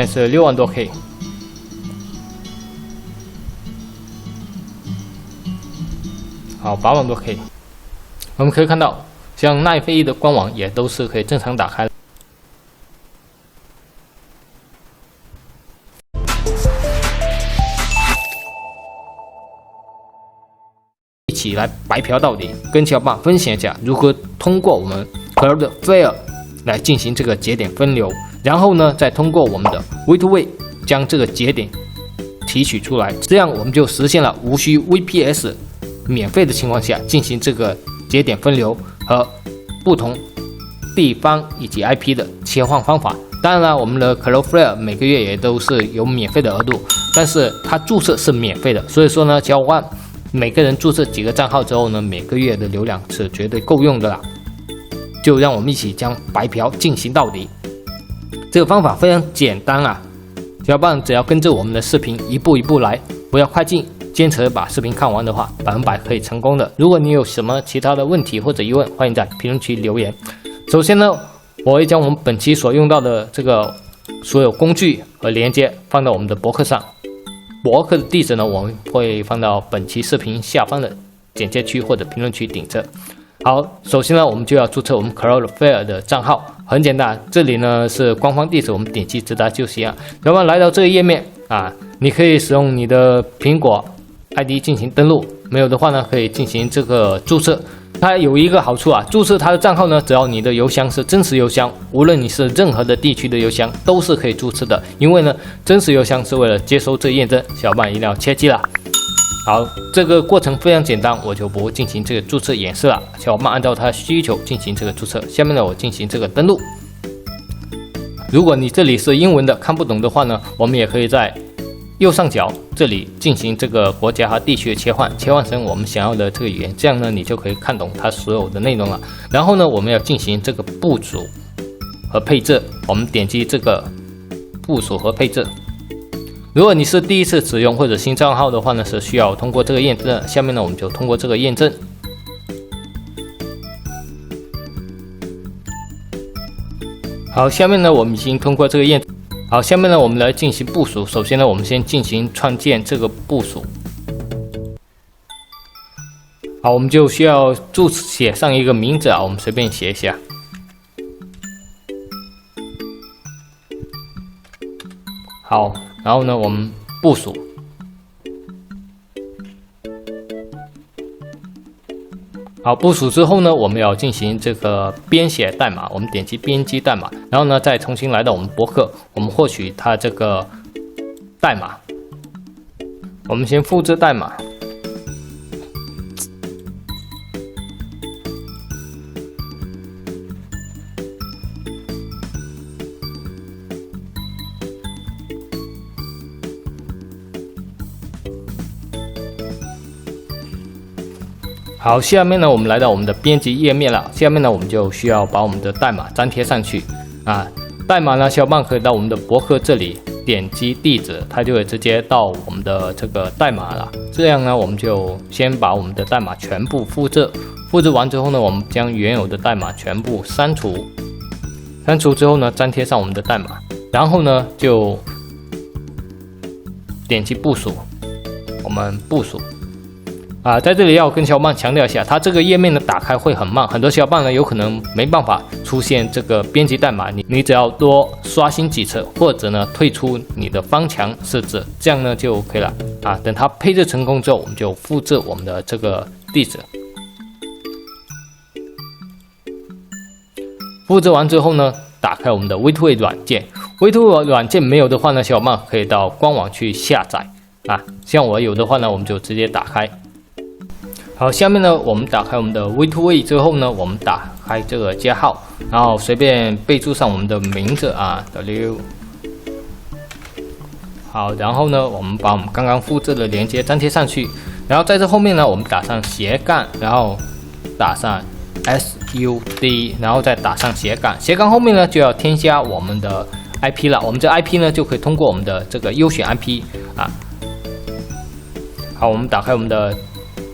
现在是6万多 K。好，8万多 K。我们可以看到，像奈飞的官网也都是可以正常打开的。一起来白嫖到底，跟小伙伴分享一下如何通过我们 Cloudflare 来进行这个节点分流，然后呢，再通过我们的 Way2Way 将这个节点提取出来，这样我们就实现了无需 VPS 免费的情况下进行这个节点分流和不同地方以及 IP 的切换方法。当然了，我们的 Cloudflare 每个月也都是有免费的额度，但是它注册是免费的，所以说呢，小伙伴每个人注册几个账号之后呢，每个月的流量是绝对够用的啦。就让我们一起将白嫖进行到底。这个方法非常简单啊，小伙伴只要跟着我们的视频一步一步来，不要快进，坚持把视频看完的话，100%可以成功的。如果你有什么其他的问题或者疑问，欢迎在评论区留言。首先呢，我会将我们本期所用到的这个所有工具和连接放到我们的博客上。博客的地址呢，我们会放到本期视频下方的简介区或者评论区顶着。好，首先呢，我们就要注册我们 Cloudflare 的账号，很简单，这里呢是官方地址，我们点击直达就行了。然后来到这个页面啊，你可以使用你的苹果 ID 进行登录，没有的话呢，可以进行这个注册。它有一个好处啊，注册它的账号呢，只要你的邮箱是真实邮箱，无论你是任何的地区的邮箱都是可以注册的。因为呢，真实邮箱是为了接收这验证，小伙伴一定要切记了。好，这个过程非常简单，我就不进行这个注册演示了，小伙伴按照他的需求进行这个注册。下面呢，我进行这个登录。如果你这里是英文的看不懂的话呢，我们也可以在右上角这里进行这个国家和地区的切换成我们想要的这个语言，这样呢你就可以看懂它所有的内容了。然后呢，我们要进行这个部署和配置，我们点击这个部署和配置。如果你是第一次使用或者新账号的话呢，是需要通过这个验证。下面呢，我们就通过这个验证。好，下面呢我们已经通过这个验证。好，下面呢我们来进行部署。首先呢，我们先进行创建这个部署。好，我们就需要写上一个名字啊，我们随便写一下。好，然后呢，我们部署。好，部署之后呢，我们要进行这个编写代码，我们点击编辑代码，然后呢，再重新来到我们博客，我们获取它这个代码。我们先复制代码。好，下面呢，我们来到我们的编辑页面了。下面呢，我们就需要把我们的代码粘贴上去啊。代码呢，小伙伴可以到我们的博客这里点击地址，它就会直接到我们的这个代码了。这样呢，我们就先把我们的代码全部复制，复制完之后呢，我们将原有的代码全部删除。删除之后呢，粘贴上我们的代码，然后呢，就点击部署，我们部署。在这里要跟小伙伴强调一下，它这个页面的打开会很慢，很多小伙伴呢有可能没办法出现这个编辑代码，你只要多刷新几次，或者呢退出你的翻墙设置，这样呢就 OK 了啊。等它配置成功之后，我们就复制我们的这个地址。复制完之后呢，打开我们的 Way2Way 软件。Way2Way 软件没有的话呢，小伙伴可以到官网去下载啊。像我有的话呢，我们就直接打开。好，下面呢，我们打开我们的 Way2Way 之后呢，我们打开这个加号，然后随便备注上我们的名字啊 W。好，然后呢，我们把我们刚刚复制的连接粘贴上去，然后在这后面呢，我们打上斜杠，然后打上 SUD， 然后再打上斜杠，斜杠后面呢就要添加我们的 IP 了。我们这 IP 呢就可以通过我们的这个优选 IP 啊。好，我们打开我们的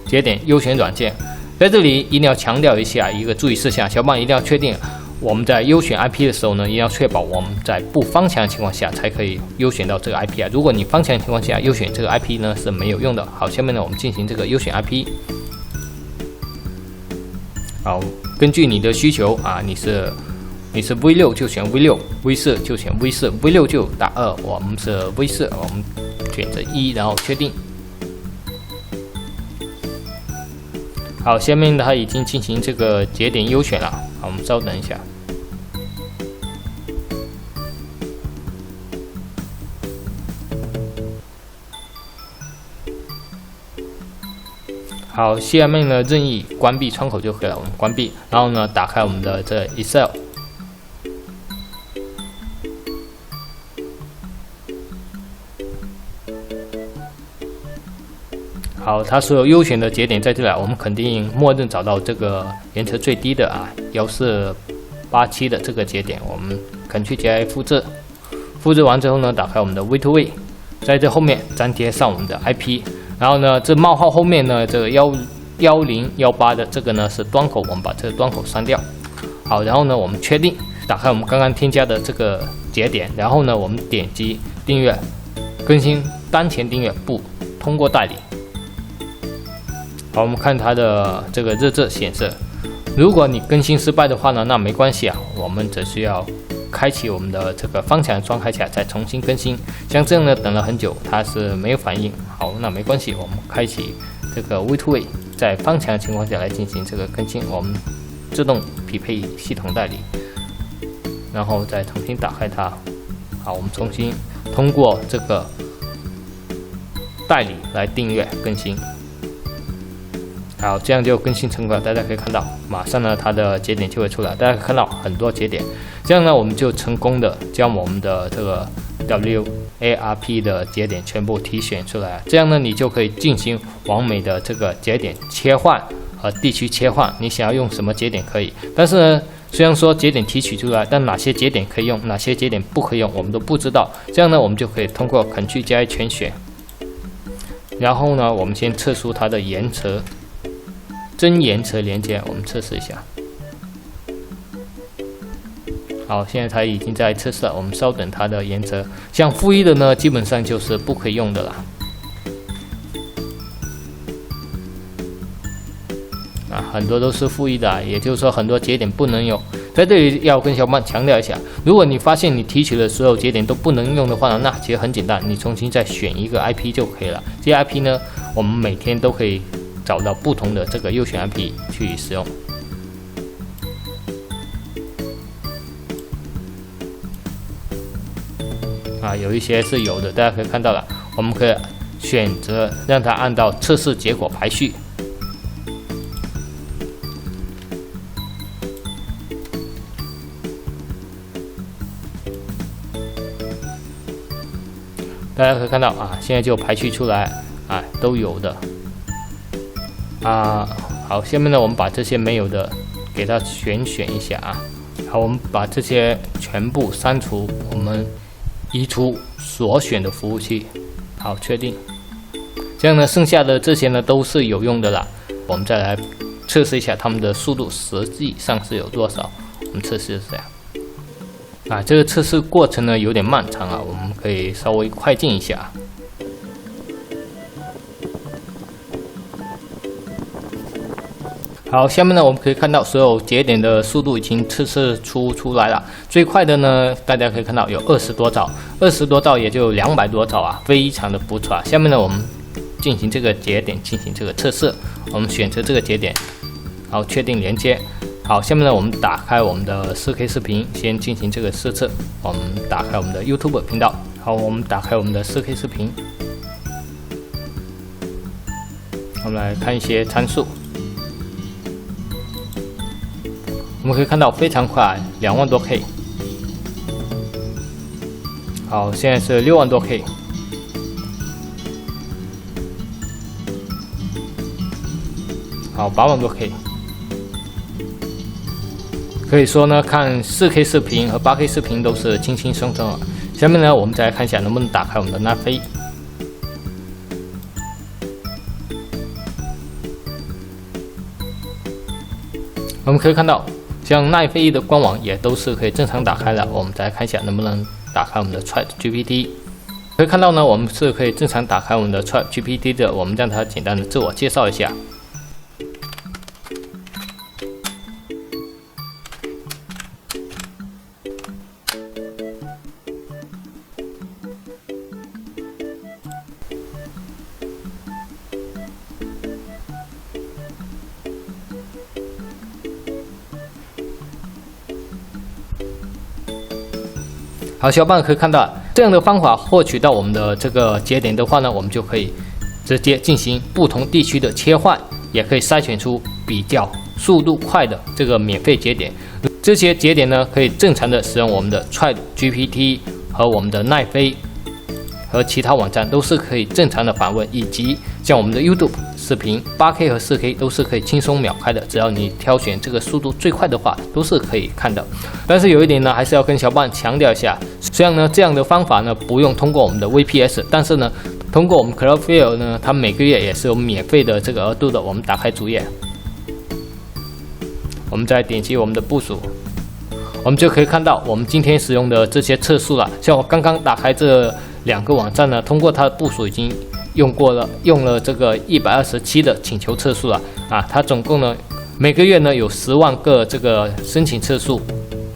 节点优选软件，在这里一定要强调一下一个注意事项，小伙伴一定要确定我们在优选 IP 的时候呢，一定要确保我们在不方强的情况下才可以优选到这个 IP 啊。如果你方强的情况下优选这个 IP 呢是没有用的。好，下面呢我们进行这个优选 IP。好，根据你的需求啊，你是 V6 就选 V6，V4 就选 V4，V6 就打2，我们是 V4，我们选择1，然后确定。好，下面它已经进行这个节点优选了。好，我们稍等一下。好，下面呢任意关闭窗口就可以了，我们关闭，然后呢打开我们的这 Excel。好，它所有优选的节点在这里，我们肯定默认找到这个延迟最低的啊，1487的这个节点，我们Ctrl+J复制，复制完之后呢，打开我们的 V2way， 在这后面粘贴上我们的 IP， 然后呢，这冒号后面呢，这个1018的这个呢是端口，我们把这个端口删掉。好，然后呢，我们确定，打开我们刚刚添加的这个节点，然后呢，我们点击订阅，更新当前订阅不通过代理。好，我们看它的这个日志显示，如果你更新失败的话呢，那没关系啊，我们只需要开启我们的这个方强双开起来，再重新更新。像这样呢，等了很久，它是没有反应。好，那没关系，我们开启这个 V2way， 在方强的情况下来进行这个更新，我们自动匹配系统代理，然后再重新打开它。好，我们重新通过这个代理来订阅更新。好，这样就更新成功了。大家可以看到，马上呢，它的节点就会出来。大家可以看到很多节点，这样呢，我们就成功的将我们的这个 WARP 的节点全部提选出来。这样呢，你就可以进行完美的这个节点切换和地区切换。你想要用什么节点可以，但是呢，虽然说节点提取出来，但哪些节点可以用，哪些节点不可以用，我们都不知道。这样呢，我们就可以通过Ctrl+J全选，然后呢，我们先测出它的延迟。真延迟连接，我们测试一下。好，现在它已经在测试了，我们稍等它的延迟。像负1的呢，基本上就是不可以用的啦。很多都是负1的啊，也就是说很多节点不能用。在这里要跟小伙伴强调一下，如果你发现你提取的所有节点都不能用的话呢，那其实很简单，你重新再选一个 IP 就可以了。这些 IP 呢，我们每天都可以找到不同的这个优选 IP 去使用。有一些是有的，大家可以看到了，我们可以选择让它按照测试结果排序。大家可以看到现在就排序出来都有的。好，下面呢，我们把这些没有的给它选一下好，我们把这些全部删除，我们移除所选的服务器。好，确定。这样呢，剩下的这些呢都是有用的啦。我们再来测试一下它们的速度实际上是有多少。我们测试一下。这个测试过程呢有点漫长我们可以稍微快进一下。好，下面呢我们可以看到所有节点的速度已经测试出来了。最快的呢，大家可以看到有20多兆，20多兆也就200多兆非常的不错下面呢，我们进行这个节点进行这个测试，我们选择这个节点，好，确定连接。好，下面呢我们打开我们的 4K 视频，先进行这个试测。我们打开我们的 YouTube 频道，好，我们打开我们的 4K 视频，我们来看一些参数。我们可以看到非常快，2万多 K。好，现在是6万多 K。好，8万多 K。可以说呢，看4K 视频和8K 视频都是轻轻松松下面呢，我们再来看一下能不能打开我们的拉菲。我们可以看到像奈飞的官网也都是可以正常打开的。我们再看一下能不能打开我们的 ChatGPT。可以看到呢，我们是可以正常打开我们的 ChatGPT 的。我们让它简单的自我介绍一下。好，小伙伴可以看到，这样的方法获取到我们的这个节点的话呢，我们就可以直接进行不同地区的切换，也可以筛选出比较速度快的这个免费节点。这些节点呢，可以正常的使用我们的 ChatGPT 和我们的奈飞和其他网站都是可以正常的访问，以及像我们的 YouTube 视频 8K 和 4K 都是可以轻松秒开的，只要你挑选这个速度最快的话，都是可以看的。但是有一点呢，还是要跟小伙伴强调一下，虽然呢这样的方法呢不用通过我们的 VPS， 但是呢通过我们 Cloudflare 呢，它每个月也是有免费的这个额度的。我们打开主页，我们再点击我们的部署，我们就可以看到我们今天使用的这些测速了。像我刚刚打开这2个网站呢，通过它的部署已经用了这个127的请求测速了啊。它总共呢每个月呢有10万个这个申请测速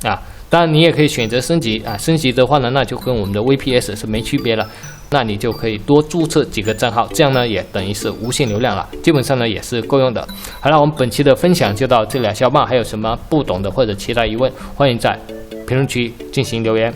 啊。当然你也可以选择升级啊，升级的话呢，那就跟我们的 VPS 是没区别了。那你就可以多注册几个账号，这样呢也等于是无限流量了，基本上呢也是够用的。好了，我们本期的分享就到这里了，小伙伴还有什么不懂的或者其他疑问，欢迎在评论区进行留言。